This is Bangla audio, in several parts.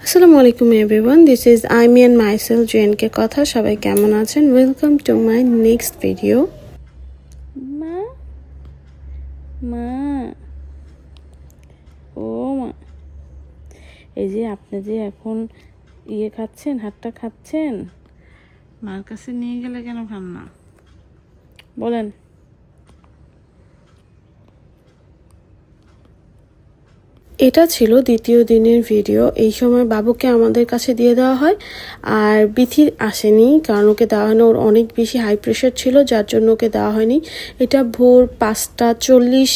আসসালামু আলাইকুম এভরিওয়ান, দিস ইজ আইমি অ্যান্ড মাইসেল জেএনকে কথা। সবাই কেমন আছেন? Welcome to my next video. মা মা ও মা, এই যে আপনি যে এখন খাচ্ছেন, হাতটা খাচ্ছেন, মার কাছে নিয়ে গেলে কেন খান না বলেন? এটা ছিল দ্বিতীয় দিনের ভিডিও। এই সময় বাবুকে আমাদের কাছে দিয়ে দেওয়া হয়, আর বিথি আসেনি কারণ ওকে দেওয়া হয়নি, ওর অনেক বেশি হাই প্রেশার ছিল যার জন্য ওকে দেওয়া হয়নি। এটা ভোর 5:40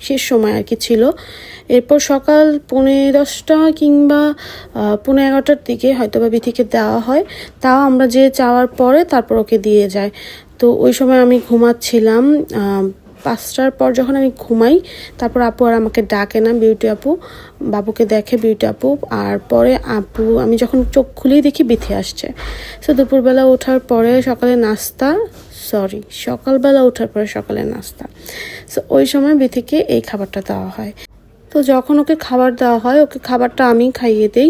শেষ সময় আর কি ছিল। এরপর সকাল 10:45 কিংবা 11:15 দিকে হয়তো বা বিথিকে দেওয়া হয়, তাও আমরা যে চাওয়ার পরে তারপর ওকে দিয়ে যায়। তো ওই সময় আমি ঘুমাচ্ছিলাম। 5টার পর যখন আমি ঘুমাই, তারপর আপু আর আমাকে ডাকে না, বিউটি আপু বাবুকে দেখে, বিউটি আপু। আর পরে আপু, আমি যখন চোখ খুলেই দেখি বিথি আসছে। সো দুপুরবেলা ওঠার পরে সকালবেলা ওঠার পরে সকালে নাস্তা। সো ওই সময় বিথিকে এই খাবারটা দেওয়া হয়। তো যখন ওকে খাবার দেওয়া হয়, ওকে খাবারটা আমি খাইয়ে দেই।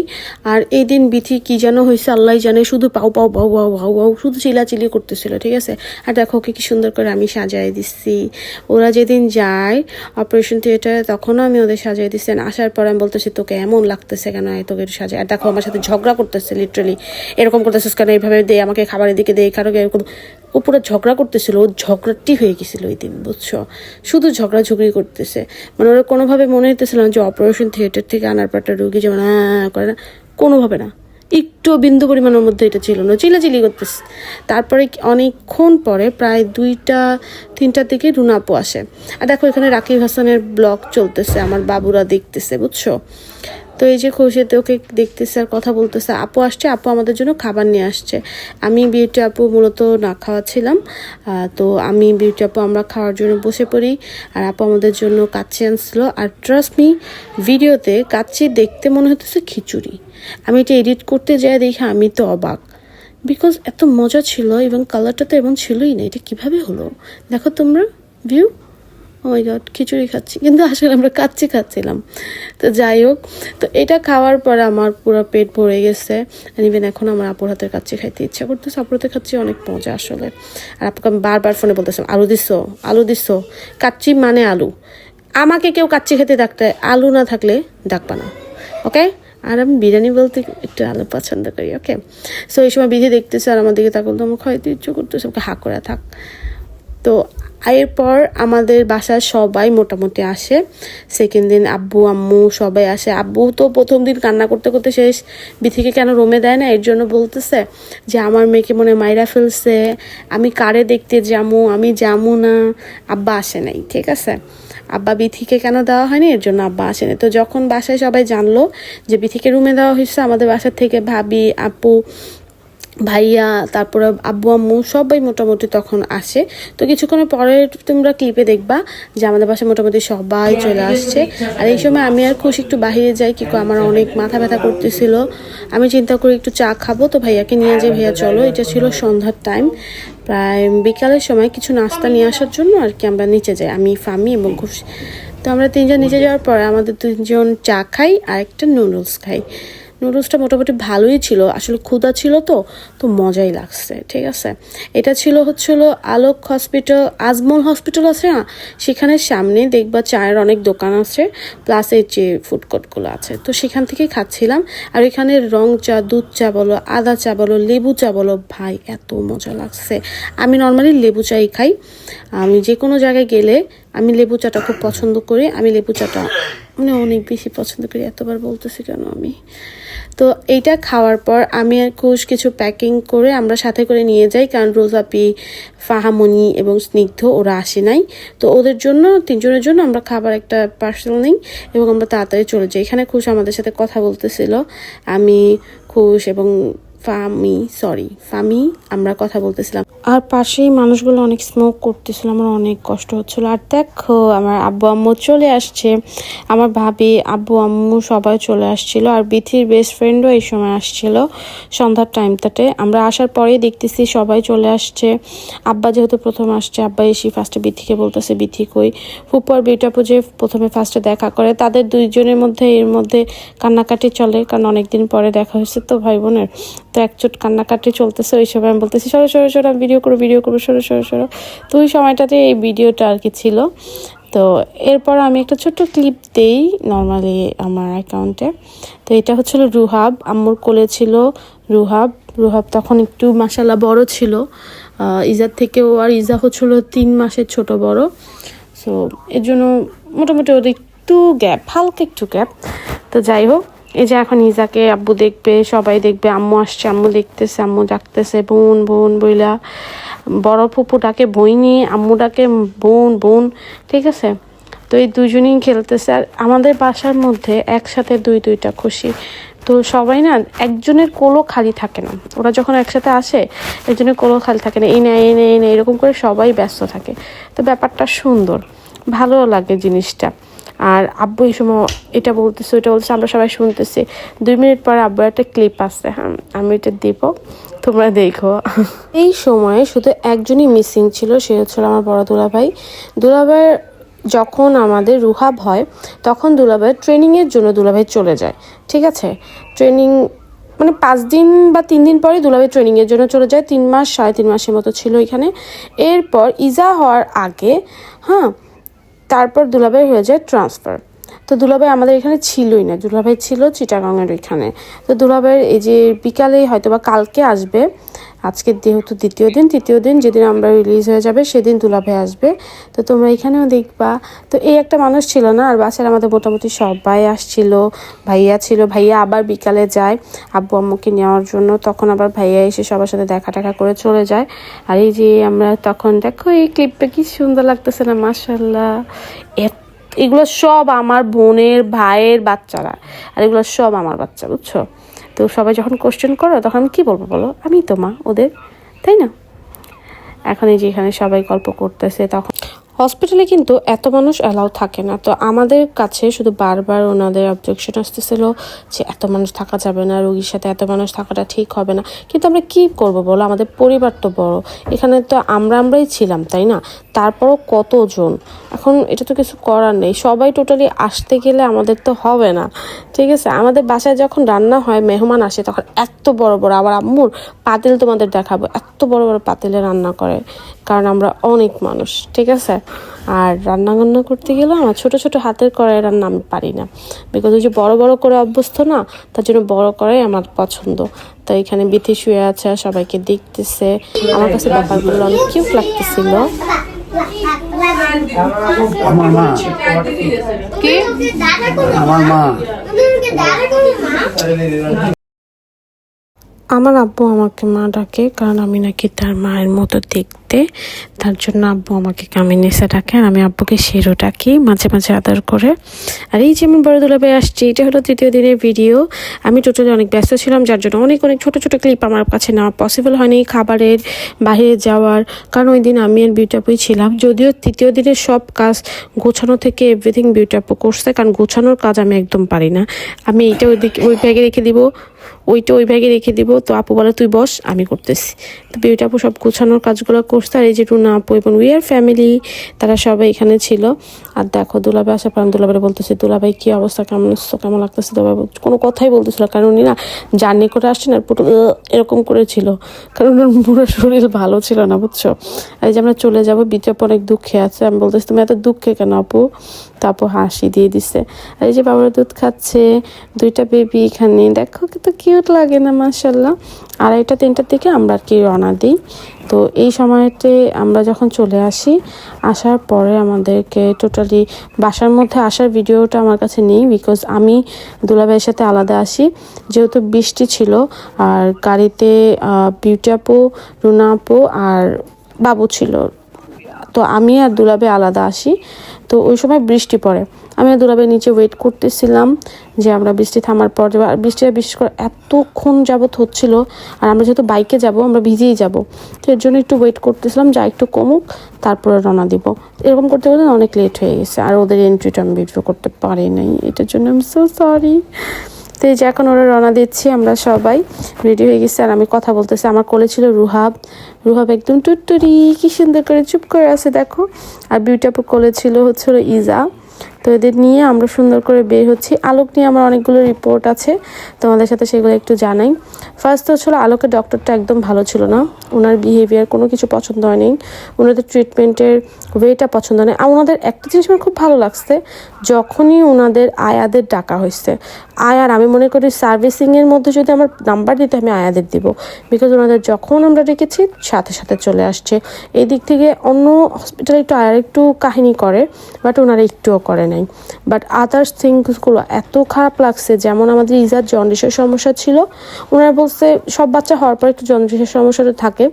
আর এই দিন বিথি কি যেন হয়েছে আল্লাহ জানে, শুধু পাউ পাউ পাউ পাউ পাউ পাউ শুধু চিলাচিলি করতেছিল, ঠিক আছে। আর দেখো ওকে কি সুন্দর করে আমি সাজাই দিচ্ছি। ওরা যেদিন যায় অপারেশন থিয়েটারে, তখনও আমি ওদের সাজাই দিচ্ছি। আসার পর আমি বলতেছি তোকে এমন লাগতেছে কেন, তোকে সাজাই। আর দেখো আমার সাথে ঝগড়া করতেছে, লিটারালি এরকম করতেছিস কেন, এইভাবে দে আমাকে খাবারের দিকে, দে কারো এরকম। ও পুরো ঝগড়া করতেছিল, ও ঝগড়াটি হয়ে গেছিল ওই দিন, বুঝছো। শুধু ঝগড়ি করতেছে, মানে ওরা কোনোভাবে মনে হইতেছিলাম যে অপারেশন থিয়েটার থেকে আনার পরটা রুগী যেমন করে না, কোনোভাবে না, একটু বিন্দু পরিমাণের মধ্যে এটা ছিল না, চিলাচিলি করতেছে। তারপরে অনেকক্ষণ পরে প্রায় 2টা-3টার দিকে রুনা আপু আসে। আর দেখো এখানে রাকিব হাসানের ব্লগ চলতেছে, আমার বাবুরা দেখতেছে, বুঝছো। তো এই যে খুশিতে ওকে দেখতেছে আর কথা বলতেছে। আপু আসছে, আপু আমাদের জন্য খাবার নিয়ে আসছে। আমি বিউটি আপু মূলত না খাওয়াচ্ছিলাম। তো আমি বিউটি আপু আমরা খাওয়ার জন্য বসে পড়ি, আর আপু আমাদের জন্য কাচ্চি আনছিল। আর ট্রাস্ট মি, ভিডিওতে কাচ্চি দেখতে মনে হতেছে খিচুড়ি। আমি এটা এডিট করতে যাই দেখে আমি তো অবাক, বিকজ এত মজা ছিল এবং কালারটা তো এমন ছিলই না। এটা কিভাবে হলো দেখো তোমরা, ভিউ। ও মাই গড, খিচুড়ি খাচ্ছি কিন্তু আসলে আমরা কাচ্চি খাচ্ছিলাম। তো যাই হোক, তো এটা খাওয়ার পরে আমার পুরো পেট ভরে গেছে। ইভেন এখন আমার আপুর হাতের কাচ্চি খাইতে ইচ্ছা করতেছে। আপুর হাতের কাচ্চি অনেক মজা আসলে। আর আপুকে আমি বারবার ফোনে বলতেছিলাম আলু দিছো, কাচ্চি মানে আলু। আমাকে কেউ কাচ্চি খেতে ডাকতে, আলু না থাকলে ডাকবা না, ওকে। আর আমি বিরিয়ানি বলতে একটু আলু পছন্দ করি, ওকে। সো এই সময় বিধি দেখতেছে আর আমার দিকে তাকল, তো আমার খাইতে ইচ্ছে করতেছে, ওকে হা করে থাক। তো এরপর আমাদের বাসায় সবাই মোটামুটি আসে। সেকেন্ড দিন আব্বু আম্মু সবাই আসে। আব্বু তো প্রথম দিন কান্না করতে করতে শেষ, বিথিকে কেন রুমে দেয় না, এর জন্য বলতেছে যে আমার মেয়েকে মনে মাইরা ফেলছে, আমি কারে দেখতে যামু, আমি যামু না। আব্বা আসে নাই, ঠিক আছে। আব্বা বিথিকে কেন দেওয়া হয়নি এর জন্য আব্বা আসেনি। তো যখন বাসায় সবাই জানলো যে বিথিকে রুমে দেওয়া হয়েছে, আমাদের বাসার থেকে ভাবি, আপু, ভাইয়া, তারপরে আব্বু আম্মু সবাই মোটামুটি তখন আসে। তো কিছুক্ষণের পরে তোমরা ক্লিপে দেখবা যে আমাদের বাসায় মোটামুটি সবাই চলে আসছে। আর এই সময় আমি আর খুশি একটু বাহিরে যাই, কি আমার অনেক মাথা ব্যথা করতেছিল। আমি চিন্তা করি একটু চা খাবো, তো ভাইয়াকে নিয়ে যাই, ভাইয়া চলো। এটা ছিল সন্ধ্যার টাইম, প্রায় বিকালের সময় কিছু নাস্তা নিয়ে আসার জন্য আর কি আমরা নিচে যাই, আমি, ফামি এবং খুশি। তো আমরা 3জন নিচে যাওয়ার পরে আমাদের 3জন চা খাই আর একটা নুডলস খাই। নুডলসটা মোটামুটি ভালোই ছিল, আসলে ক্ষুধা ছিল তো মজাই লাগছে, ঠিক আছে। এটা হচ্ছিল আলোক হসপিটাল, আজমল হসপিটাল আছে না, সেখানের সামনে দেখবা চায়ের অনেক দোকান আছে, প্লাস এই যে ফুডকোর্টগুলো আছে। তো সেখান থেকেই খাচ্ছিলাম। আর এখানে রং চা, দুধ চা বলো, আদা চা বলো, লেবু চা বলো, ভাই এত মজা লাগছে। আমি নর্মালি লেবু চাই খাই, আমি যে কোনো জায়গায় গেলে আমি লেবু চাটা খুব পছন্দ করি। আমি লেবু চাটা মানে অনেক বেশি পছন্দ করি, এতবার বলতেছি কেন আমি। তো এইটা খাওয়ার পর আমি আর খুশ কিছু প্যাকিং করে আমরা সাথে করে নিয়ে যাই, কারণ রোজাপি, ফাহামনি এবং স্নিগ্ধ ওরা আসে নাই। তো ওদের জন্য 3জনের জন্য আমরা খাবার একটা পার্সেল নিই এবং আমরা তাড়াতাড়ি চলে যাই। এখানে খুশ আমাদের সাথে কথা বলতেছিল, আমি, খুশ এবং ফামি আমরা কথা বলতেছিলাম। আর পাশেই মানুষগুলো অনেক স্মোক করতেছিল, আমার অনেক কষ্ট হচ্ছিল। আর দেখো আমার আব্বু আম্মু চলে আসছে, আমার ভাবি আব্বু আম্মু সবাই চলে আসছিল। আর বিথির বেস্ট ফ্রেন্ডও এই সময় আসছিল সন্ধ্যার টাইমটাতে। আমরা আসার পরেই দেখতেছি সবাই চলে আসছে। আব্বা যেহেতু প্রথম আসছে, আব্বা এসে ফার্স্টে বিথিকে বলতেছে বিথি কই। ফুপু আর বিউটাপু যে প্রথমে ফার্স্টে দেখা করে, তাদের দুইজনের মধ্যে এর মধ্যে কান্নাকাটি চলে, কারণ অনেকদিন পরে দেখা হয়েছে তো ভাই বোনের। তো একচোট কান্নাকাটি চলতেছে। ওই সময় আমি বলতেছি সরো সরো সরো, আমি ভিডিও করবো সরো সরো সরো। তো ওই সময়টাতে এই ভিডিওটা আর কি ছিল। তো এরপর আমি একটা ছোট্ট ক্লিপ দেই নর্মালি আমার অ্যাকাউন্টে। তো এটা হচ্ছিল রুহাব, আম্মুর কোলে ছিল রুহাব। তখন একটু মাশাল্লাহ বড় ছিল ইজার থেকেও, আর ইজা হচ্ছিল 3 মাসের ছোট বড়। সো এর জন্য মোটামুটি ওদের একটু গ্যাপ, হালকা একটু গ্যাপ। তো যাই হোক, এই যে এখন ইজাকে আব্বু দেখবে, সবাই দেখবে। আম্মু আসছে, আম্মু দেখতেছে, আম্মু ডাকতেছে বোন বোন বইলা। বড় ফুপু ডাকে বইনি, আম্মু ডাকে বোন বোন, ঠিক আছে। তো এই দুজনেই খেলতেছে। আর আমাদের বাসার মধ্যে একসাথে দুইটা খুশি। তো সবাই না, একজনের কোলও খালি থাকে না। ওরা যখন একসাথে আসে একজনের কোলও খালি থাকে না, এই না এরকম করে সবাই ব্যস্ত থাকে। তো ব্যাপারটা সুন্দর, ভালো লাগে জিনিসটা। আর আব্বু এই সময় এটা বলতেছে ওইটা বলতেছে, আমরা সবাই শুনতেছি। 2 মিনিট পরে আব্বুর একটা ক্লিপ আসছে, হ্যাঁ আমি এটা দিব, তোমরা দেখো। এই সময়ে শুধু একজনই মিসিং ছিল, সে হচ্ছিল আমার বড় দুলাভাই। যখন আমাদের রুহাব হয় তখন দুলাভাইয়ের ট্রেনিংয়ের জন্য দুলাভাই চলে যায়, ঠিক আছে। ট্রেনিং মানে 5 দিন বা 3 দিন পরে দুলাভাই ট্রেনিংয়ের জন্য চলে যায়। 3 মাস 3.5 মাসের মতো ছিল এখানে। এরপর ইজা হওয়ার আগে তারপর দুলাভাই হয়ে যায় ট্রান্সফার। তো দুলাভাই আমাদের এখানে ছিলই না, দুলাভাই ছিল চিটাগাংয়ের ওইখানে। তো দুলাভাইয়ের এই যে বিকালে হয়তো বা কালকে আসবে, আজকে যেহেতু তৃতীয় দিন যেদিন আমরা রিলিজ হয়ে যাবে সেদিন দুলাভাই আসবে। তো তোমরা এখানেও দেখবা। তো এই একটা মানুষ ছিল না, আর বাসার আমাদের মোটামুটি সবাই আসছিল। ভাইয়া ছিল, ভাইয়া আবার বিকালে যায় আব্বু আম্মুকে নেওয়ার জন্য। তখন আবার ভাইয়া এসে সবার সাথে দেখা করে চলে যায়। আর এই যে আমরা তখন দেখো এই ক্লিপটা কি সুন্দর লাগতেছে না, মাশাআল্লাহ। এগুলো সব আমার বোনের ভাইয়ের বাচ্চারা, আর এগুলো সব আমার বাচ্চা, বুঝছো। তো সবাই যখন কোশ্চেন করো তখন আমি কী বলবো বলো, আমি তো মা ওদের, তাই না। এখন এই যে এখানে সবাই গল্প করতেছে। তখন হসপিটালে কিন্তু এত মানুষ অ্যালাউ থাকে না। তো আমাদের কাছে শুধু বারবার ওনাদের অবজেকশন আসতেছিল যে এত মানুষ থাকা যাবে না, রোগীর সাথে এত মানুষ থাকাটা ঠিক হবে না। কিন্তু আমরা কি করব বলো, আমাদের পরিবার তো বড়, এখানে তো আমরাই ছিলাম, তাই না। তারপরও কতজন, এখন এটা তো কিছু করার নেই। সবাই টোটালি আসতে গেলে আমাদের তো হবে না, ঠিক আছে। আমাদের বাসায় যখন রান্না হয়, মেহমান আসে, তখন এত বড় আবার আম্মুর পাতিল তোমাদের দেখাবো, এত বড় পাতিলে রান্না করে, কারণ আমরা অনেক মানুষ, ঠিক আছে। আর রান্না করতে গেলে আমার ছোট হাতের কড়াই রান্না আমি পারি না, বিকজ ওই যে বড় করে অভ্যস্ত না, তার জন্য বড় কড়াই আমার পছন্দ। তো এখানে বিথি শুয়ে আছে, সবাইকে দেখতেছে। আমার কাছে ব্যাপারগুলো অনেক কিউট লাগতেছিল। আমার মা আমার আব্বু আমাকে মা ডাকে, কারণ আমি নাকি তার মায়ের মতো দেখতে। তার জন্য আব্বু আমাকে কামিনিসা ডাকে, আর আমি আব্বুকে শেরো ডাকি মাঝে আদর করে। আর এই যে আমার বড় দুলাভাই আসছে, এটা হলো 3য় দিনের ভিডিও। আমি টোটালি অনেক ব্যস্ত ছিলাম, যার জন্য অনেক ছোট ক্লিপ আমার কাছে নেওয়া পসিবল হয়নি খাবারের বাইরে যাওয়ার, কারণ ওই দিন আমি আর বিউটাপুই ছিলাম। যদিও 3য় দিনের সব কাজ গোছানো থেকে এভরিথিং বিউটাপু করছে, কারণ গোছানোর কাজ আমি একদম পারি না। আমি এইটা ওই ব্যাগে রেখে দিব, ওইটা ওই ব্যাগে রেখে দিব। তো আপু বলে তুই বস, আমি করতেছি। তো বিউটি আপু সব গোছানোর কাজগুলো করছে। আর এই যে রুনা আপু এবং উই আর ফ্যামিলি, তারা সবাই এখানে ছিল। আর দেখো দুলাভাই আসার পর দুলাভাই বলতেছে, দুলাভাই কি অবস্থা, কেমন লাগতেছে। দুলাভাই কোনো কথাই বলতেছিল, কারণ উনি না জার্নি করে আসছেন, আর পুরো এরকম করেছিল, কারণ ওর পুরো শরীর ভালো ছিল না, বুঝছো। আর এই যে আমরা চলে যাবো, বিউটি আপু অনেক দুঃখে আছে। আমি বলতেছি তুমি এত দুঃখে কেন আপু। তো আপু হাসি দিয়ে দিচ্ছে। আর এই যে বাবার দুধ খাচ্ছে, 2টা বেবি এখানে, দেখো কত কিউট লাগে না, মাশাআল্লাহ। 2:30-3টার দিকে আমরা আর কি রওনা দিই। তো এই সময়তে আমরা যখন চলে আসার পরে আমাদেরকে টোটালি বাসার মধ্যে আসার ভিডিওটা আমার কাছে নেই, বিকজ আমি দুলাভাইয়ের সাথে আলাদা আসি, যেহেতু বৃষ্টি ছিল। আর গাড়িতে বিউটি আপু, রুনা আপু আর বাবু ছিল। তো আমি আর দুলাভাই আলাদা আসি। তো ওই সময় বৃষ্টি পড়ে। আমি আর দুলাভাই নিচে ওয়েট করতেছিলাম যে আমরা বৃষ্টি থামার পর যাবো। আর বৃষ্টিটা বিশেষ করে এতক্ষণ যাবত হচ্ছিল, আর আমরা যেহেতু বাইকে যাব আমরা ভিজেই যাব, তো এর জন্য একটু ওয়েট করতেছিলাম যা একটু কমুক তারপরে রওনা দিব। এরকম করতে করতে অনেক লেট হয়ে গেছে, আর ওদের এন্ট্রিটা আমি ভিডিও করতে পারি নাই, এটার জন্য আমি সো সরি। তো এই যে এখন ওরা রওনা দিচ্ছি, আমরা সবাই রেডি হয়ে গেছি, আর আমি কথা বলতেছি। আমার কোলে ছিল রুহাব একদম টুটটুরি কি সুন্দর করে চুপ করে আছে দেখো। আর বিউটি আপুর কোলে ছিল ইজা। তো এদের নিয়ে আমরা সুন্দর করে বের হচ্ছি। আলোক নিয়ে আমার অনেকগুলো রিপোর্ট আছে, তোমাদের সাথে সেগুলো একটু জানাই। ফার্স্ট তো আলোকের ডক্টরটা একদম ভালো ছিল না, ওনার বিহেভিয়ার কোনো কিছু পছন্দ হয়নি, ওনাদের ট্রিটমেন্টের ওয়েটা পছন্দ নেই। আর ওনাদের একটা জিনিস আমার খুব ভালো লাগছে, যখনই ওনাদের আয়াদের ডাকা হয়েছে, আয়ার আমি মনে করি সার্ভিসিংয়ের মধ্যে যদি আমার নাম্বার দিতে আমি আয়াদের দিব, বিকজ ওনাদের যখন আমরা রেখেছি সাথে সাথে চলে আসছে। এই দিক থেকে অন্য হসপিটালে একটু আয়ার একটু কাহিনী করে, বাট ওনারা একটুও করে নাই। বাট আদার্স থিংসগুলো এত খারাপ লাগছে, যেমন আমাদের ইজার জন্ডিসের সমস্যা ছিল, ওনারা বলছে সব বাচ্চা হওয়ার পর একটু জন্ডিসের সমস্যাটা থাকে,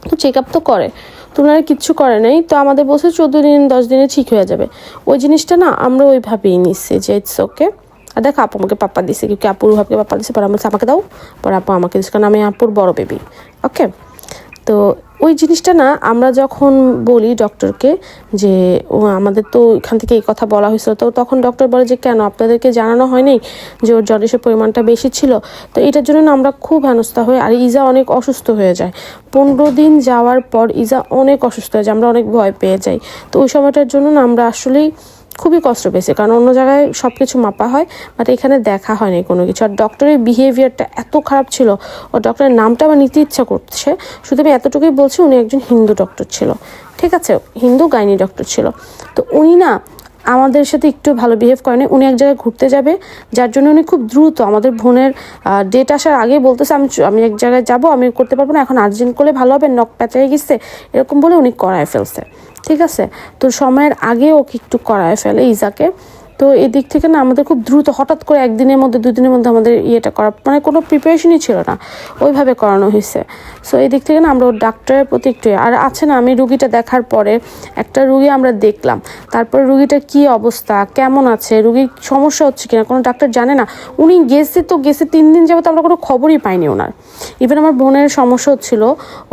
তো চেক আপ তো করে, তো ওনারা কিচ্ছু করে নাই। তো আমাদের বলছে 14 দিন 10 দিনে ঠিক হয়ে যাবে। ওই জিনিসটা না আমরা ওইভাবেই নিচ্ছি যে ইটস ওকে। আর দেখো আপু আমাকে পাপ্পা দিছে, কি আপু রুহাবকে পাপ্পা দিছে, পরে আমার আমাকে দাও, পরে আপু আমাকে দিচ্ছে, কারণ আমি আপুর বড় বেবি। ওকে, তো ওই জিনিসটা না আমরা যখন বলি ডক্টরকে যে ও আমাদের তো এখান থেকে এই কথা বলা হয়েছিল, তো তখন ডক্টর বলে যে কেন আপনাদেরকে জানানো হয়নি যে ওর জন্ডিসের পরিমাণটা বেশি ছিল। তো এটার জন্য না আমরা খুব হেনস্থা হই, আর ইজা অনেক অসুস্থ হয়ে যায়। 15 দিন যাওয়ার পর ইজা অনেক অসুস্থ হয়ে যায়, আমরা অনেক ভয় পেয়ে যাই। তো ওই সময়টার জন্য না আমরা আসলেই খুবই কষ্ট পেয়েছি, কারণ অন্য জায়গায় সব কিছু মাপা হয়, বাট এখানে দেখা হয়নি কোনো কিছু। আর ডক্টরের বিহেভিয়ারটা এত খারাপ ছিল, ও ডক্টরের নামটা আমার নিতে ইচ্ছা করছে, শুধু আমি এতটুকুই বলছি উনি একজন হিন্দু ডক্টর ছিল, ঠিক আছে, হিন্দু গাইনি ডক্টর ছিল। তো উনি না আমাদের সাথে একটু ভালো বিহেভ করেনি। উনি এক জায়গায় ঘুরতে যাবে, যার জন্য উনি খুব দ্রুত আমাদের বোনের ডেট আসার আগে বলতেছে আমি এক জায়গায় যাব, আমি করতে পারবো না, এখন আর্জেন্ট করলে ভালো হবে, নখ প্যাঁচাই গেছে, এরকম বলে উনি করায় ফেলছে, ঠিক আছে। তো সময়ের আগে ওকে একটু করায় ফেলে ইজাকে। তো এদিক থেকে না আমাদের খুব দ্রুত হঠাৎ করে একদিনের মধ্যে 2 দিনের মধ্যে আমাদের ইয়েটা করা, মানে কোনো প্রিপারেশনই ছিল না, ওইভাবে করানো হয়েছে। সো এই দিক থেকে না আমরা ডাক্তারের প্রতি একটু আর আছে না। আমি রুগীটা দেখার পরে একটা রুগী আমরা দেখলাম, তারপরে রুগীটার কী অবস্থা, কেমন আছে, রুগীর সমস্যা হচ্ছে কিনা কোনো ডাক্তার জানে না। উনি গেছে 3 দিন যাবত আমরা কোনো খবরই পাইনি ওনার। ইভেন আমার বোনের সমস্যা হচ্ছিল,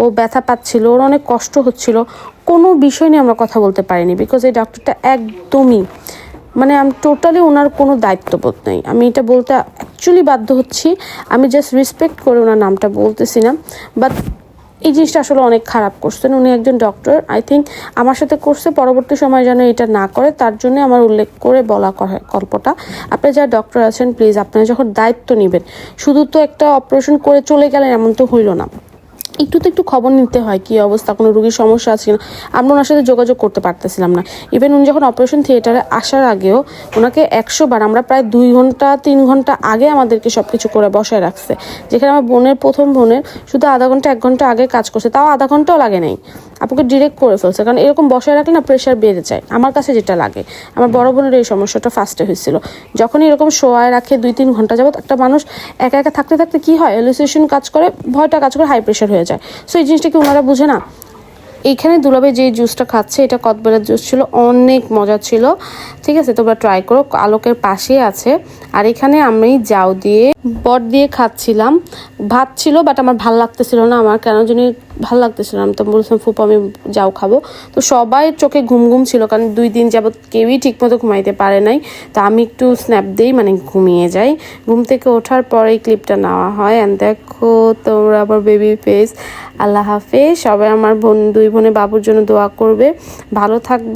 ও ব্যথা পাচ্ছিল, ওর অনেক কষ্ট হচ্ছিল, কোনো বিষয় নিয়ে আমরা কথা বলতে পারিনি, বিকজ এই ডাক্তারটা একদমই মানে আমি টোটালি ওনার কোনো দায়িত্ববোধ নেই। আমি এটা বলতে অ্যাকচুয়ালি বাধ্য হচ্ছি, আমি জাস্ট রেসপেক্ট করে ওনার নামটা বলতেছি না, বাট এই জিনিসটা আসলে অনেক খারাপ করছেন। উনি একজন ডক্টর, আই থিঙ্ক আমার সাথে করছে, পরবর্তী সময় যেন এটা না করে তার জন্য আমার উল্লেখ করে বলা গল্পটা। আপনি যারা ডক্টর আছেন প্লিজ আপনারা যখন দায়িত্ব নেবেন, শুধু তো একটা অপারেশন করে চলে গেলেন এমন তো হইল না, একটু খবর নিতে হয় কি অবস্থা, কোনো রুগীর সমস্যা আছে কিনা। আমরা ওনার সাথে যোগাযোগ করতে পারতেছিলাম না। ইভেন উনি যখন অপারেশন থিয়েটারে আসার আগেও ওনাকে 100 বার আমরা প্রায় 2 ঘন্টা 3 ঘন্টা আগে আমাদেরকে সব কিছু করে বসায় রাখছে, যেখানে আমার প্রথম বোনের শুধু আধা ঘন্টা 1 ঘন্টা আগে কাজ করছে, তাও আধা ঘন্টাও লাগে নাই, আপুকে ডিরেক্ট করে ফেলছে। কারণ এরকম বসায় রাখলে না প্রেশার বেড়ে যায়, আমার কাছে যেটা লাগে। আমার বড় বোনের এই সমস্যাটা ফার্স্টে হয়েছিল, যখনই এরকম শোয়ায় রাখে 2-3 ঘন্টা যাবত, একটা মানুষ একা একা থাকতে থাকতে কি হয়, এলিসেশন কাজ করে, ভয়টা কাজ করে, হাই প্রেশার হয়ে যায়। সো এই জিনিসটা কি ওনারা বুঝে না। এইখানে দুলাভাই যে জুসটা খাচ্ছে এটা কদবেলের জুস ছিল, অনেক মজা ছিল, ঠিক আছে, তোমরা ট্রাই করো, আলোকের পাশেই আছে। আর এখানে আমি জাউ দিয়ে বট দিয়ে খাচ্ছিলাম, ভাত ছিল বাট আমার ভাল লাগতেছিল না, আমার কেন জানি ভাল লাগতেছিল না, আমি তো বলছিলাম ফুপু আমি জাউ খাবো। তো সবাই চোখে ঘুম ছিল, কারণ 2 দিন যাবত কেউই ঠিকমতো ঘুমাইতে পারে নাই। তো আমি একটু স্ন্যাপ দিই, মানে ঘুমিয়ে যাই। ঘুম থেকে ওঠার পরে এই ক্লিপটা নেওয়া হয়। অ্যান্ড দেখো তোমরা আবার বেবি ফেস। আল্লাহ হাফেজ। সবাই আমার 2 বোনে বাবুর জন্য দোয়া করবে, ভালো থাকবে।